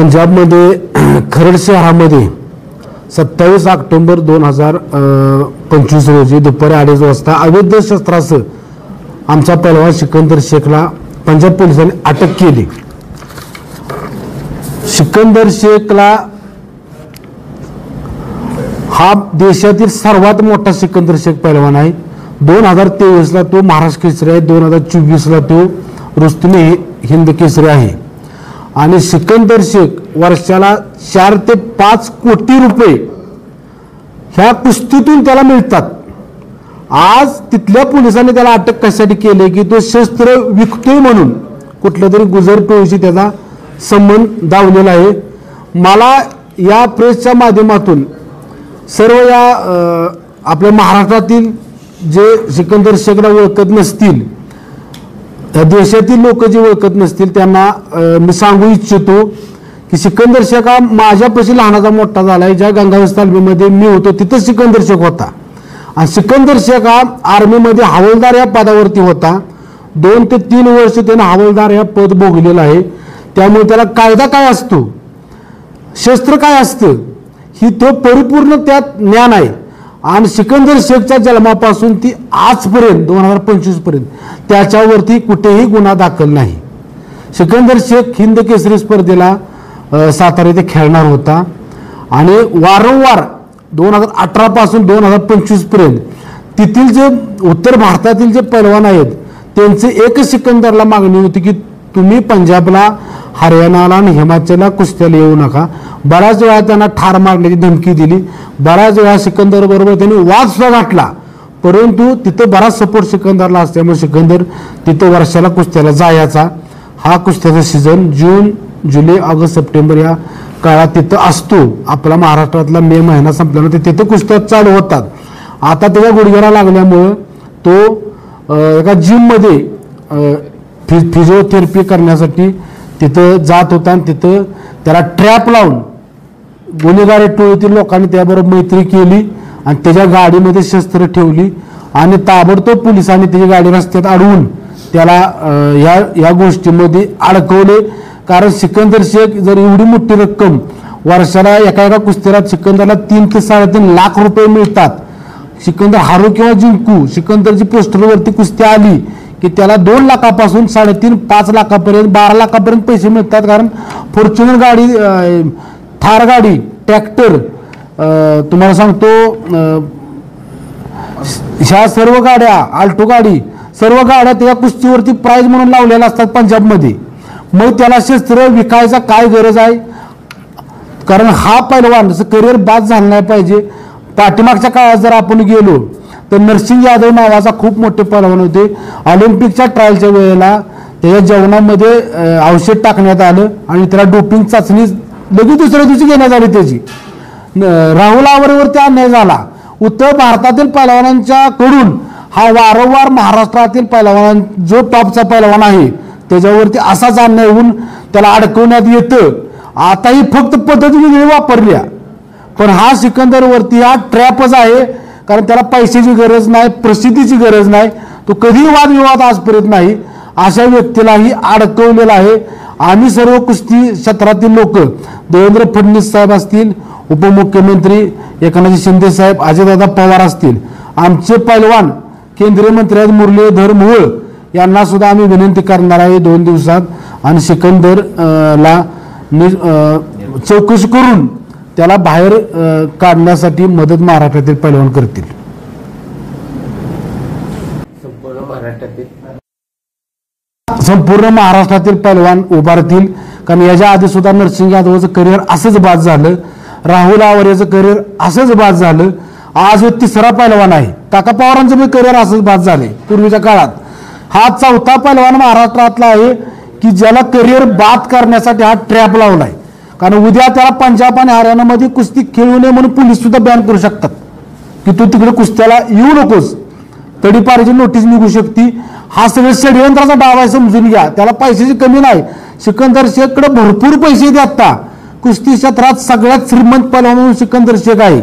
पंजाबमध्ये खरड शहरामध्ये 27 ऑक्टोबर 2025 रोजी दुपारी 2:30 वाजता अवैध शस्त्रासह आमचा पहलवान सिकंदर शेखला पंजाब पोलिसांनी अटक केली। सिकंदर शेखला हा देशातील सर्वात मोठा सिकंदर शेख पहलवान आहे। 2023 ला तो महाराष्ट्र केसरी आहे, 2024 ला तो रुस्तुम हिंद केसरी आहे। आणि सिकंदर शेख वर्षाला 4 ते 5 कोटी रुपये ह्या कुस्तीतून त्याला मिळतात। आज तिथल्या पोलिसांनी त्याला अटक कशासाठी केली की तो शस्त्र विकतोय म्हणून कुठल्या तरी गुजर टोळीशी त्याचा संबंध दावलेला आहे। मला या प्रेसच्या माध्यमातून सर्व या आपल्या महाराष्ट्रातील जे सिकंदर शेखला ओळखत नसतील, त्या देशातील लोक जे ओळखत नसतील त्यांना मी सांगू इच्छितो की सिकंदर शेख हा माझ्यापाशी लहानाचा मोठा झालाय। ज्या गंगावेस तालमीमध्ये मी होतो तिथं सिकंदर शेख होता आणि सिकंदर शेख हा आर्मीमध्ये हवालदार या पदावरती होता। 2 ते 3 वर्ष त्याने हवालदार या पद भोगलेलं आहे। त्यामुळे त्याला कायदा काय असतो, शस्त्र काय असतं ही तो परिपूर्ण त्यात ज्ञान आहे। आणि सिकंदर शेखच्या जन्मापासून ती आजपर्यंत 2025 पर्यंत त्याच्यावरती कुठेही गुन्हा दाखल नाही। सिकंदर शेख हिंद केसरी स्पर्धेला सातारा येथे खेळणार होता आणि वारंवार 2018 पासून 2025 पर्यंत तिथील जे उत्तर भारतातील जे पहलवान आहेत त्यांचे एकच सिकंदरला मागणी होती की तुम्ही पंजाबला, हरियाणाला आणि हिमाचलला कुस्त्याला येऊ नका। बऱ्याच वेळा त्यांना ठार मारण्याची धमकी दिली, बऱ्याच वेळा सिकंदर बरोबर त्यांनी वाद सुद्धा घातला, परंतु तिथं बराच सपोर्ट सिकंदरला असल्यामुळे सिकंदर तिथं वर्षाला कुस्त्याला जायचा। हा कुस्त्याचा सीझन जून, जुलै, ऑगस्ट, सप्टेंबर या काळात तिथं असतो। आपला महाराष्ट्रातला मे महिना संपल्यानंतर तिथं कुस्त्या चालू होतात। आता त्याच्या गुडघ्याला लागल्यामुळं तो एका जिममध्ये फिजिओथेरपी करण्यासाठी तिथं जात होता आणि तिथं त्याला ट्रॅप लावून गुन्हेगारी टोळीतील लोकांनी त्याबरोबर मैत्री केली आणि त्याच्या गाडीमध्ये शस्त्र ठेवली आणि ताबडतोब पोलिसांनी त्याची गाडी रस्त्यात अडवून त्याला या गोष्टीमध्ये अडकवले। कारण सिकंदर शेख जर एवढी मोठी रक्कम वर्षाला एका कुस्तीला सिकंदरला 3 ते 3.5 लाख रुपये मिळतात। सिकंदर हारो किंवा जिंकू, सिकंदरची पोस्टरवरती कुस्ती आली की त्याला 2 लाखापासून 3.5-5 लाखापर्यंत 12 लाखापर्यंत पैसे मिळतात। कारण फॉर्च्युनर गाडी, थार गाडी, ट्रॅक्टर, तुम्हाला सांगतो ह्या सर्व गाड्या, आल्टो गाडी, सर्व गाड्या त्या कुस्तीवरती प्राइज म्हणून लावलेल्या असतात पंजाबमध्ये। मग त्याला शस्त्र विकायचा काय गरज आहे? कारण हा पैलवान करिअर बाद झाला नाही पाहिजे। पाठीमागच्या काळात जर आपण गेलो तर नरसिंग यादव नावाचा खूप मोठे पैलवान होते। ऑलिम्पिकच्या ट्रायलच्या वेळेला त्याच्या जेवणामध्ये औषध टाकण्यात आलं आणि त्याला डोपिंग चाचणी लगेच दुसऱ्या दिवशी घेण्यात आली त्याची। राहुल आवरेवरती अन्याय झाला। उत्तर भारतातील पैलवानांच्या कडून हा वारंवार महाराष्ट्रातील पैलवान जो टॉपचा पैलवान आहे त्याच्यावरती असाच अन्याय होऊन त्याला अडकवण्यात येतं। आताही फक्त पद्धती वेगळी वापरल्या, पण हा सिकंदरवरती हा ट्रॅपच आहे। कारण त्याला पैशाची गरज नाही, प्रसिद्धीची गरज नाही, तो कधीही वादविवाद आजपर्यंत नाही। अशा व्यक्तीलाही अडकवलेला आहे। आम्ही सर्व कुस्ती क्षेत्रातील लोक, देवेंद्र फडणवीस साहेब असतील, उपमुख्यमंत्री एकनाथ शिंदे साहेब, अजितदादा पवार असतील, आमचे पैलवान केंद्रीय मंत्री आहेत मुरलीधर मोहोळ यांना सुद्धा आम्ही विनंती करणार आहे 2 दिवसात आणि सिकंदरला चौकशी करून त्याला बाहेर काढण्यासाठी मदत महाराष्ट्रातील पैलवान करतील। संपूर्ण महाराष्ट्रातील पैलवान उभारतील। कारण याच्या आधी सुद्धा नरसिंग यादवचं करिअर असंच बाद झालं, राहुल आवरेचं करिअर असंच बाद झालं। आज 3रा पैलवान आहे। काका पवारांचं पण करिअर असंच बाद झाले पूर्वीच्या काळात। हा 4था पैलवान महाराष्ट्रातला आहे की ज्याला करिअर बाद करण्यासाठी हा ट्रॅप लावलाय। कारण उद्या त्याला पंजाब आणि हरियाणामध्ये कुस्ती खेळू नये म्हणून पोलीस सुद्धा बॅन करू शकतात की तू तिकडे कुस्त्याला येऊ नकोस, तडीपारीची नोटीस निघू शकते। हा सगळं षडयंत्राचा डाव आहे, समजून घ्या। त्याला पैशाची कमी नाही। सिकंदर शेखकडे भरपूर पैसे आहेत। आता कुस्ती क्षेत्रात सगळ्यात श्रीमंत पैलवान म्हणून सिकंदर शेख आहे।